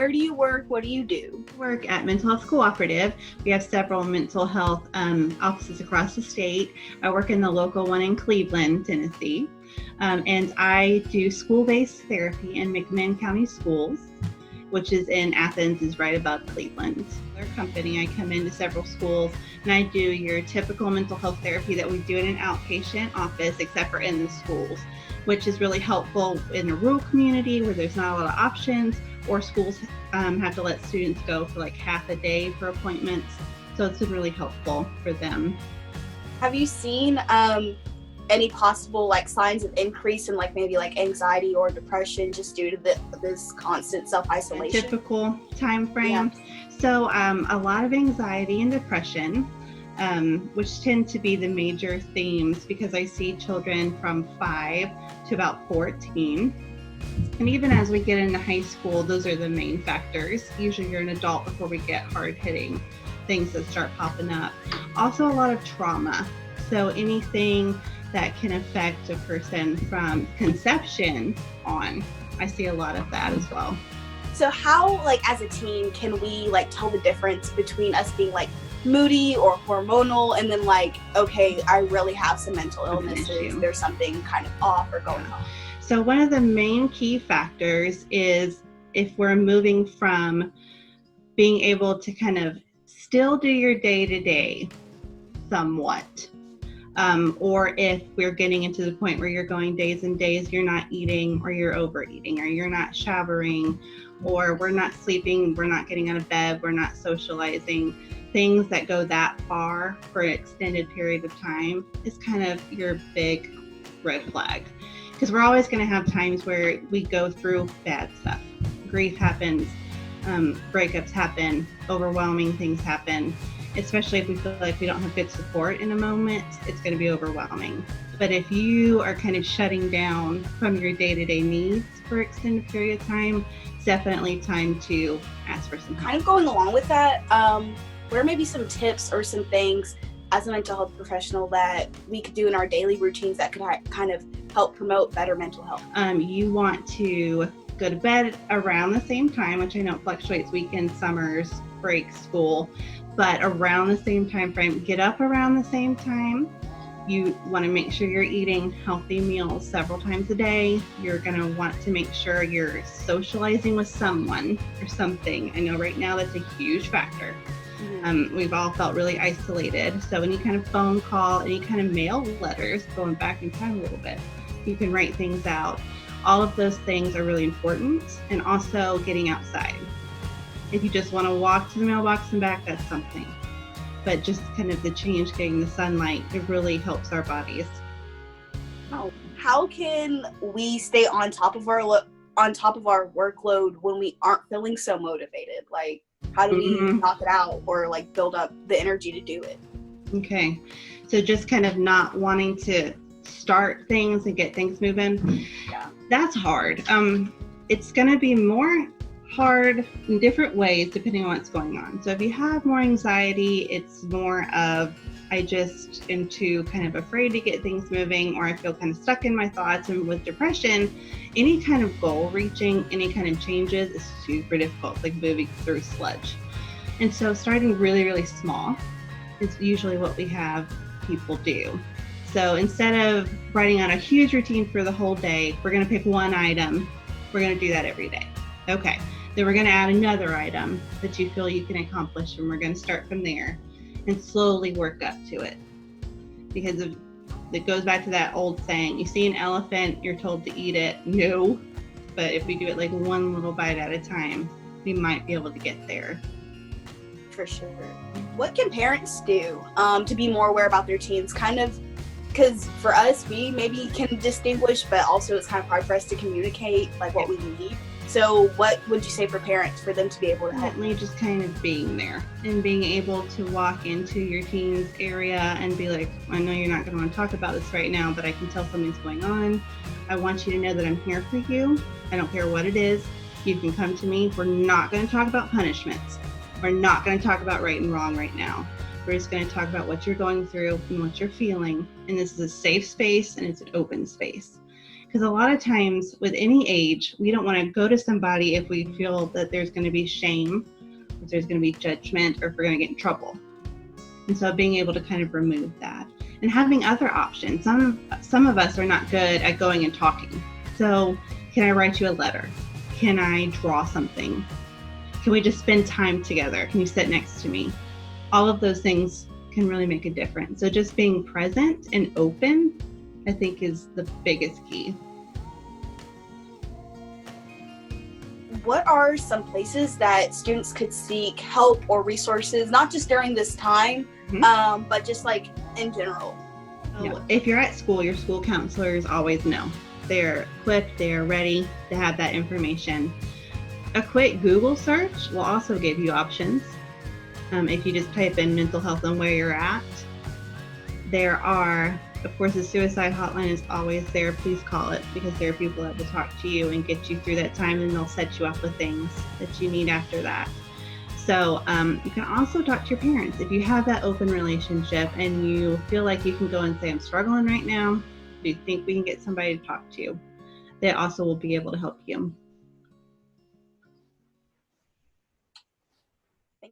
where do you work? What do you do? Work at Mental Health Cooperative. We have several mental health offices across the state. I work in the local one in Cleveland, Tennessee, and I do school-based therapy in McMinn County Schools, which is in Athens, is right above Cleveland. Our company, I come into several schools and I do your typical mental health therapy that we do in an outpatient office, except for in the schools, which is really helpful in a rural community where there's not a lot of options, or schools have to let students go for like half a day for appointments. So it's been really helpful for them. Have you seen any possible like signs of increase in like maybe like anxiety or depression just due to this constant self-isolation? Typical time frame. Yeah. So a lot of anxiety and depression, which tend to be the major themes, because I see children from 5 to about 14. And even as we get into high school, those are the main factors. Usually you're an adult before we get hard-hitting things that start popping up. Also a lot of trauma. So anything that can affect a person from conception on, I see a lot of that as well. So how, like as a team, can we like tell the difference between us being like moody or hormonal and then like, okay, I really have some mental illnesses, there's something kind of off or going on? So one of the main key factors is if we're moving from being able to kind of still do your day-to-day somewhat, or if we're getting into the point where you're going days and days, you're not eating, or you're overeating, or you're not showering, or we're not sleeping, we're not getting out of bed, we're not socializing, things that go that far for an extended period of time is kind of your big red flag. Because we're always going to have times where we go through bad stuff. Grief happens, breakups happen, overwhelming things happen. Especially if we feel like we don't have good support in a moment, it's going to be overwhelming. But if you are kind of shutting down from your day-to-day needs for an extended period of time, it's definitely time to ask for some help. Kind of going along with that, what are maybe some tips or some things as a mental health professional that we could do in our daily routines that could kind of help promote better mental health? You want to go to bed around the same time, which I know fluctuates weekends, summers, break, school, but around the same time frame. Get up around the same time. You want to make sure you're eating healthy meals several times a day. You're going to want to make sure you're socializing with someone or something. I know right now that's a huge factor. We've all felt really isolated. So any kind of phone call, any kind of mail letters, going back in time a little bit, you can write things out. All of those things are really important. And also getting outside. If you just want to walk to the mailbox and back, that's something. But just kind of the change, getting the sunlight, it really helps our bodies. How can we stay on top of our workload when we aren't feeling so motivated? Like, how do we knock it out or like build up the energy to do it? Okay, so just kind of not wanting to start things and get things moving. Yeah, that's hard. It's going to be more hard in different ways depending on what's going on. So if you have more anxiety, it's more of I just am too kind of afraid to get things moving, or I feel kind of stuck in my thoughts. And with depression, any kind of goal reaching, any kind of changes is super difficult. It's like moving through sludge. And so starting really, really small is usually what we have people do. So instead of writing out a huge routine for the whole day, we're going to pick one item. We're going to do that every day. Okay. Then we're going to add another item that you feel you can accomplish, and we're going to start from there and slowly work up to it. Because it goes back to that old saying, you see an elephant, you're told to eat it. No, but if we do it like one little bite at a time, we might be able to get there. For sure. What can parents do to be more aware about their teens? Kind of, because for us, we maybe can distinguish, but also it's kind of hard for us to communicate like what we need. So what would you say for parents, for them to be able to help? Just kind of being there and being able to walk into your teen's area and be like, I know you're not going to want to talk about this right now, but I can tell something's going on. I want you to know that I'm here for you. I don't care what it is. You can come to me. We're not going to talk about punishments. We're not going to talk about right and wrong right now. We're just going to talk about what you're going through and what you're feeling. And this is a safe space and it's an open space. Because a lot of times with any age, we don't want to go to somebody if we feel that there's going to be shame, if there's going to be judgment, or if we're going to get in trouble. And so being able to kind of remove that and having other options. Some of us are not good at going and talking. So can I write you a letter? Can I draw something? Can we just spend time together? Can you sit next to me? All of those things can really make a difference. So just being present and open, I think, is the biggest key. What are some places that students could seek help or resources, not just during this time, but just like in general? Yeah. If you're at school, your school counselors always know. They're equipped, they're ready to have that information. A quick Google search will also give you options. If you just type in mental health and where you're at, there are, of course, the suicide hotline is always there. Please call it, because there are people that will talk to you and get you through that time, and they'll set you up with things that you need after that. So you can also talk to your parents. If you have that open relationship and you feel like you can go and say, I'm struggling right now, do you think we can get somebody to talk to you? They also will be able to help you.